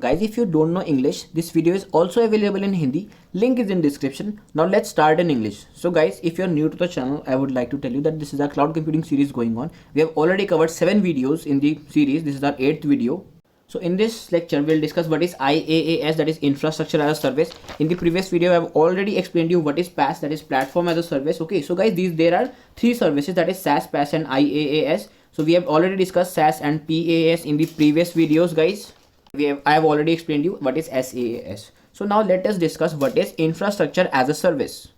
Guys, if you don't know English, this video is also available in Hindi. Link is in description. Now let's start in English. So guys, if you're new to the channel, I would like to tell you that this is our cloud computing series going on. We have already covered 7 videos in the series. This is our 8th video. So in this lecture, we'll discuss what is IaaS, that is Infrastructure as a Service. In the previous video, I've already explained you what is PaaS, that is Platform as a Service. Okay, so guys, there are 3 services, that is SaaS, PaaS and IaaS. So we have already discussed SaaS and PaaS in the previous videos, guys. I have already explained you what is SaaS. So now let us discuss what is Infrastructure as a Service.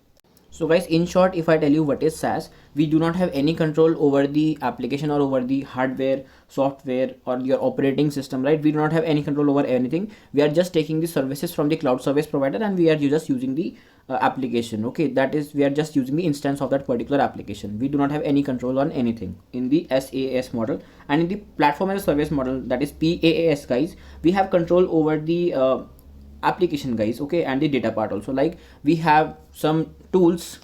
So guys, in short, if I tell you what is SaaS, we do not have any control over the application or over the hardware, software or your operating system, right? We do not have any control over anything. We are just taking the services from the cloud service provider and we are just using the application. Okay, that is, we are just using the instance of that particular application. We do not have any control on anything in the SaaS model. And in the platform as a service model, that is PaaS, guys, we have control over the application, guys, okay, and the data part also. Like we have some tools,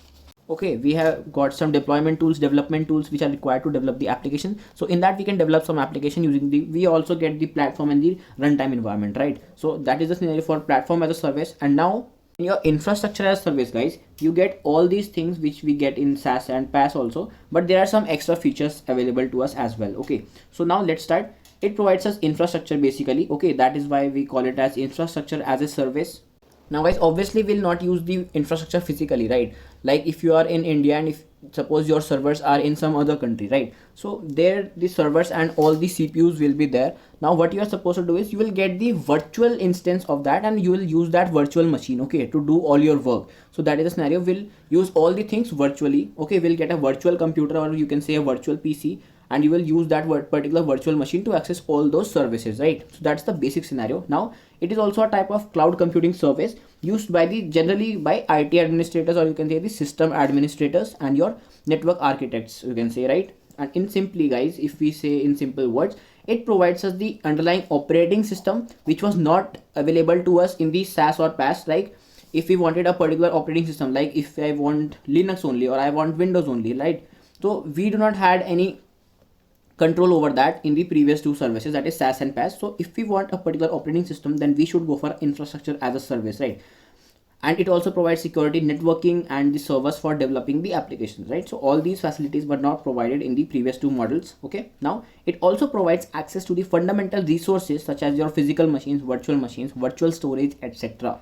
okay, we have got some deployment tools, development tools which are required to develop the application. So in that we can develop some application using we also get the platform and the runtime environment, right? So that is the scenario for platform as a service. And now in your infrastructure as a service, guys, you get all these things which we get in SaaS and PaaS also, but there are some extra features available to us as well. Okay, so now let's start. It provides us infrastructure basically. Okay, that is why we call it as Infrastructure as a Service. Now guys, obviously we'll not use the infrastructure physically, right? Like if you are in India and if suppose your servers are in some other country, right? So there the servers and all the CPUs will be there. Now what you are supposed to do is you will get the virtual instance of that and you will use that virtual machine, okay, to do all your work. So that is the scenario. We'll use all the things virtually. Okay, we'll get a virtual computer or you can say a virtual PC, and you will use that particular virtual machine to access all those services, right? So that's the basic scenario. Now it is also a type of cloud computing service used by the generally by IT administrators, or you can say the system administrators and your network architects, you can say, right? And in simply, guys, if we say in simple words, it provides us the underlying operating system which was not available to us in the SaaS or PaaS. Like if we wanted a particular operating system, like if I want Linux only or I want Windows only, right? So we do not had any control over that in the previous 2 services, that is SaaS and PaaS. So if we want a particular operating system, then we should go for infrastructure as a service, right? And it also provides security, networking and the servers for developing the applications, right? So all these facilities were not provided in the previous 2 models. Okay, now it also provides access to the fundamental resources such as your physical machines, virtual storage, etc.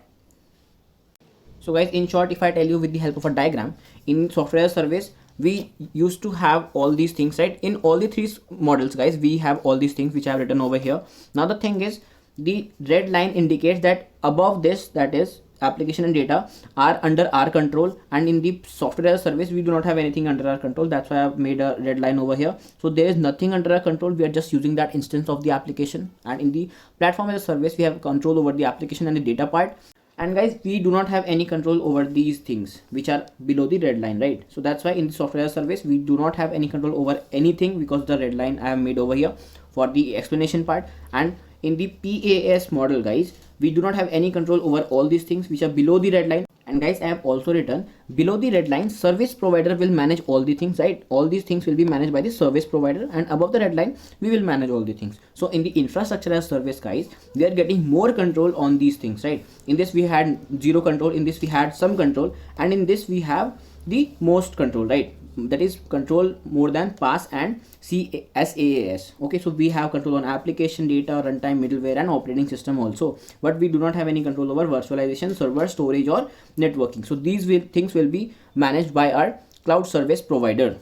So guys, in short, if I tell you with the help of a diagram, in software as a service we used to have all these things, right? In all the 3 models, guys, we have all these things which I have written over here. Now the thing is, the red line indicates that above this, that is application and data, are under our control, and in the software as a service we do not have anything under our control. That's why I've made a red line over here. So there is nothing under our control. We are just using that instance of the application. And in the platform as a service, we have control over the application and the data part. And guys, we do not have any control over these things which are below the red line, right? So that's why in the software as a service we do not have any control over anything, because the red line I have made over here for the explanation part. And in the PaaS model, guys, we do not have any control over all these things which are below the red line. And guys, I have also written below the red line, service provider will manage all the things, right? All these things will be managed by the service provider, and above the red line we will manage all the things. So in the infrastructure as service, guys, we are getting more control on these things, right? In this we had 0 control, in this we had some control, and in this we have the most control, right? That is control more than PaaS and SaaS. Okay, so we have control on application, data, runtime, middleware and operating system also, but we do not have any control over virtualization, server, storage or networking. So these things will be managed by our cloud service provider.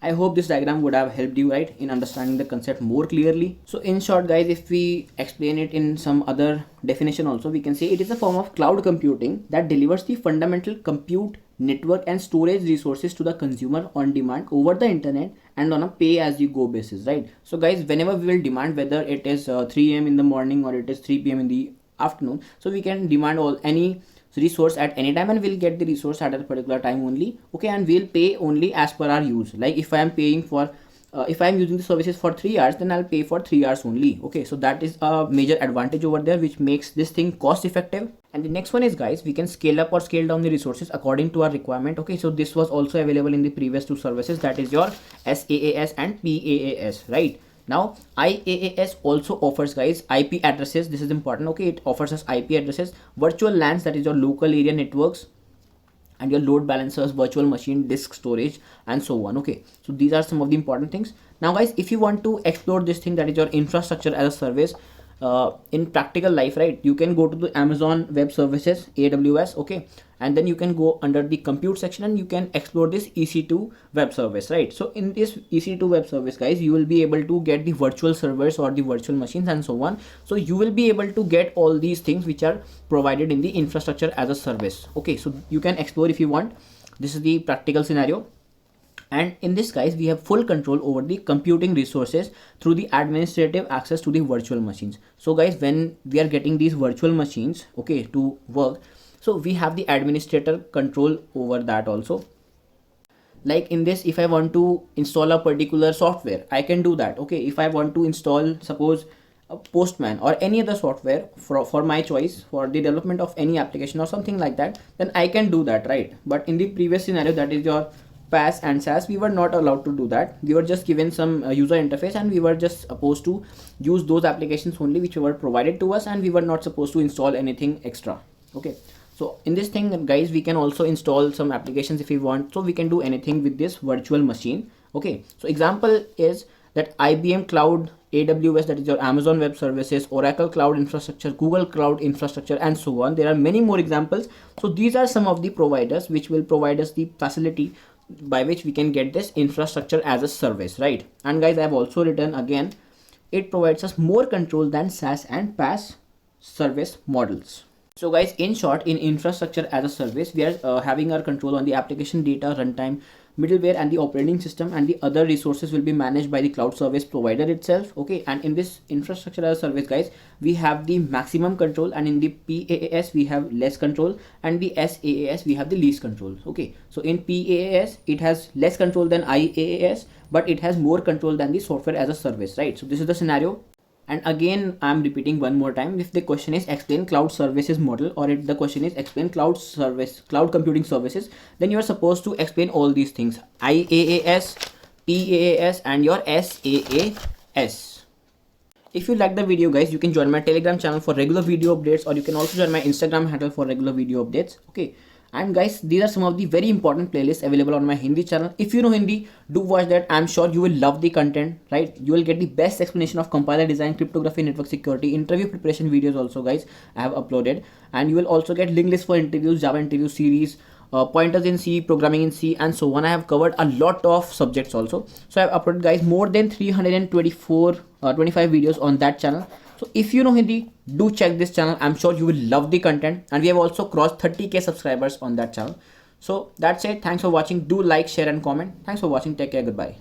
I hope this diagram would have helped you, right, in understanding the concept more clearly. So in short, guys, if we explain it in some other definition also, we can say it is a form of cloud computing that delivers the fundamental compute, network and storage resources to the consumer on demand over the internet and on a pay as you go basis, right? So guys, whenever we will demand, whether it is 3 AM in the morning or it is 3 PM in the afternoon, so we can demand any resource at any time and we'll get the resource at a particular time only. Okay, and we'll pay only as per our use. Like if I am paying for if I am using the services for 3 hours, then I'll pay for 3 hours only. Okay, so that is a major advantage over there, which makes this thing cost effective. And the next one is, guys, we can scale up or scale down the resources according to our requirement. Okay, so this was also available in the previous two services, that is your SaaS and PaaS, right? Now IaaS also offers guys IP addresses. This is important. Okay, it offers us IP addresses, virtual LANs, that is your local area networks, and your load balancers, virtual machine, disk storage, and so on. Okay, so these are some of the important things. Now guys, if you want to explore this thing, that is your infrastructure as a service, in practical life, right, you can go to the Amazon Web Services, AWS. Okay, and then you can go under the compute section and you can explore this EC2 web service, right? So in this EC2 web service guys, you will be able to get the virtual servers or the virtual machines and so on. So you will be able to get all these things which are provided in the infrastructure as a service. Okay, so you can explore if you want. This is the practical scenario. And in this guys, we have full control over the computing resources through the administrative access to the virtual machines. So guys, when we are getting these virtual machines, okay, to work, so we have the administrator control over that also. Like in this, if I want to install a particular software, I can do that. Okay, if I want to install, suppose, a Postman or any other software for my choice for the development of any application or something like that, then I can do that, right? But in the previous scenario, that is your PaaS and SaaS, we were not allowed to do that. We were just given some user interface and we were just supposed to use those applications only which were provided to us, and we were not supposed to install anything extra. Okay, so in this thing guys, we can also install some applications if we want. So we can do anything with this virtual machine. Okay, so example is that IBM Cloud, AWS, that is your Amazon Web Services, Oracle Cloud Infrastructure, Google Cloud Infrastructure, and so on. There are many more examples. So these are some of the providers which will provide us the facility by which we can get this infrastructure as a service, right? And guys, I have also written again, it provides us more control than SaaS and PaaS service models. So guys, in short, in infrastructure as a service, we are having our control on the application, data, runtime, middleware, and the operating system, and the other resources will be managed by the cloud service provider itself. Okay, and in this infrastructure as a service guys, we have the maximum control, and in the PaaS we have less control, and the SaaS we have the least control. Okay, so in PaaS it has less control than IaaS, but it has more control than the software as a service, right? So this is the scenario. And again, I'm repeating one more time, if the question is explain cloud services model, or if the question is explain cloud computing services, then you are supposed to explain all these things: IaaS, PaaS, and your SaaS. If you like the video guys, you can join my Telegram channel for regular video updates, or you can also join my Instagram handle for regular video updates. Okay, and guys, these are some of the very important playlists available on my Hindi channel. If you know Hindi, do watch that. I'm sure you will love the content, right? You will get the best explanation of compiler design, cryptography, network security, interview preparation videos also guys I have uploaded, and you will also get link list for interviews, Java interview series, pointers in C, programming in C, and so on. I have covered a lot of subjects also. So I have uploaded guys more than 25 videos on that channel. So if you know Hindi, do check this channel. I'm sure you will love the content, and we have also crossed 30k subscribers on that channel. So that's it. Thanks for watching. Do like, share, and comment. Thanks for watching. Take care. Goodbye.